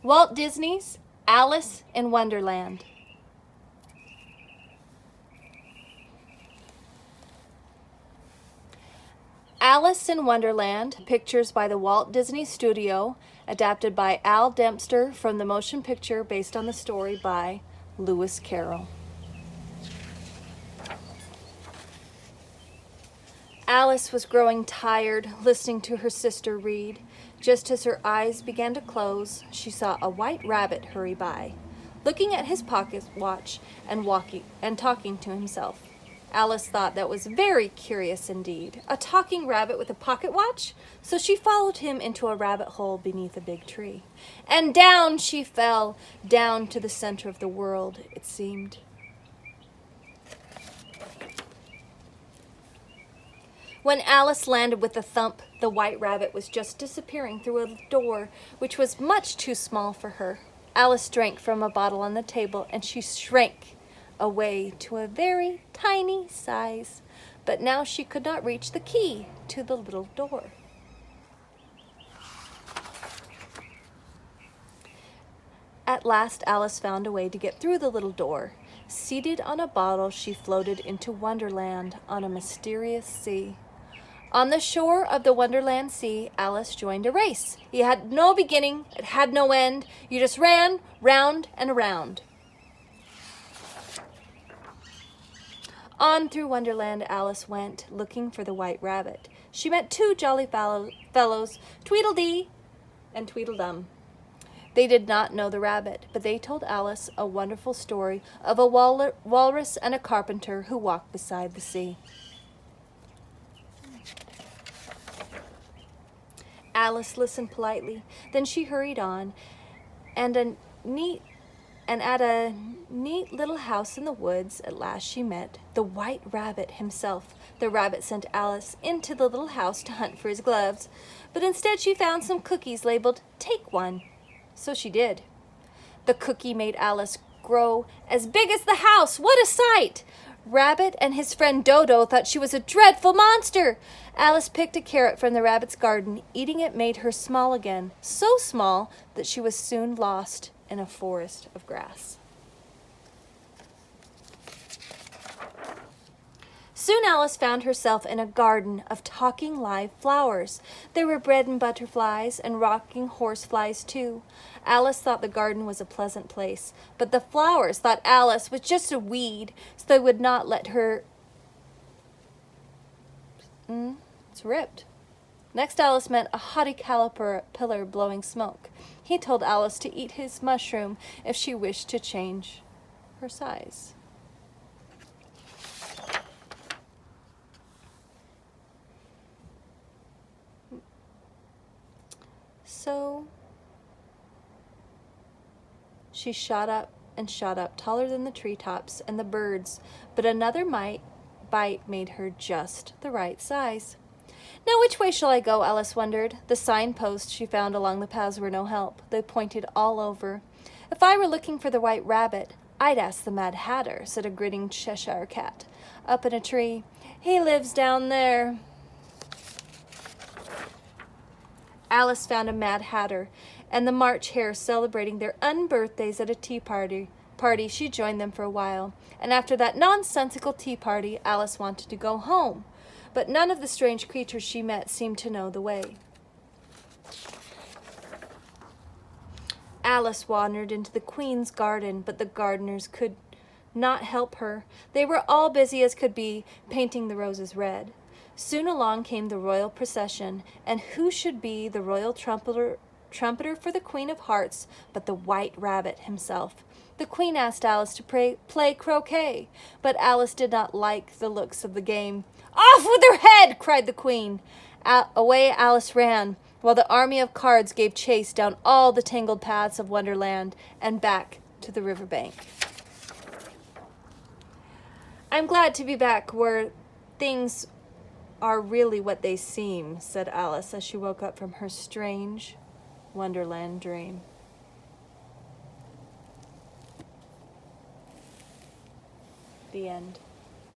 Walt Disney's Alice in Wonderland. Alice in Wonderland, pictures by the Walt Disney Studio, adapted by Al Dempster from the motion picture based on the story by Lewis Carroll. Alice was growing tired listening to her sister read. Just as her eyes began to close, she saw a white rabbit hurry by, looking at his pocket watch and talking to himself. Alice thought that was very curious indeed. A talking rabbit with a pocket watch? So she followed him into a rabbit hole beneath a big tree. And down she fell, down to the center of the world, it seemed. When Alice landed with a thump, the white rabbit was just disappearing through a door which was much too small for her. Alice drank from a bottle on the table, and she shrank away to a very tiny size. But now she could not reach the key to the little door. At last, Alice found a way to get through the little door. Seated on a bottle, she floated into Wonderland on a mysterious sea. On the shore of the Wonderland Sea, Alice joined a race. It had no beginning, it had no end. You just ran round and around. On through Wonderland Alice went, looking for the white rabbit. She met two jolly fellows, Tweedledee and Tweedledum. They did not know the rabbit, but they told Alice a wonderful story of a walrus and a carpenter who walked beside the sea. Alice listened politely. Then she hurried on, and at a neat little house in the woods, at last she met the white rabbit himself. The rabbit sent Alice into the little house to hunt for his gloves, but instead she found some cookies labeled, "Take one." So she did. The cookie made Alice grow as big as the house. What a sight! Rabbit and his friend Dodo thought she was a dreadful monster. Alice picked a carrot from the rabbit's garden. Eating it made her small again, so small that she was soon lost in a forest of grass. Soon Alice found herself in a garden of talking live flowers. There were bread and butterflies and rocking horseflies too. Alice thought the garden was a pleasant place, but the flowers thought Alice was just a weed, so they would not let her... It's ripped. Next Alice met a haughty caterpillar blowing smoke. He told Alice to eat his mushroom if she wished to change her size. So she shot up and shot up, taller than the treetops and the birds, but another bite made her just the right size. Now which way shall I go, Alice wondered. The signposts she found along the paths were no help. They pointed all over. If I were looking for the white rabbit, I'd ask the Mad Hatter, said a grinning Cheshire cat up in a tree. He lives down there. Alice found a Mad Hatter and the March Hare celebrating their unbirthdays at a tea party. She joined them for a while, and after that nonsensical tea party, Alice wanted to go home, but none of the strange creatures she met seemed to know the way. Alice wandered into the Queen's garden, but the gardeners could not help her. They were all busy as could be, painting the roses red. Soon along came the royal procession, and who should be the royal trumpeter for the Queen of Hearts but the White Rabbit himself. The Queen asked Alice to play croquet, but Alice did not like the looks of the game. "Off with her head!" cried the Queen. Away Alice ran, while the army of cards gave chase down all the tangled paths of Wonderland and back to the riverbank. "I'm glad to be back where things are really what they seem," said Alice as she woke up from her strange Wonderland dream. The end.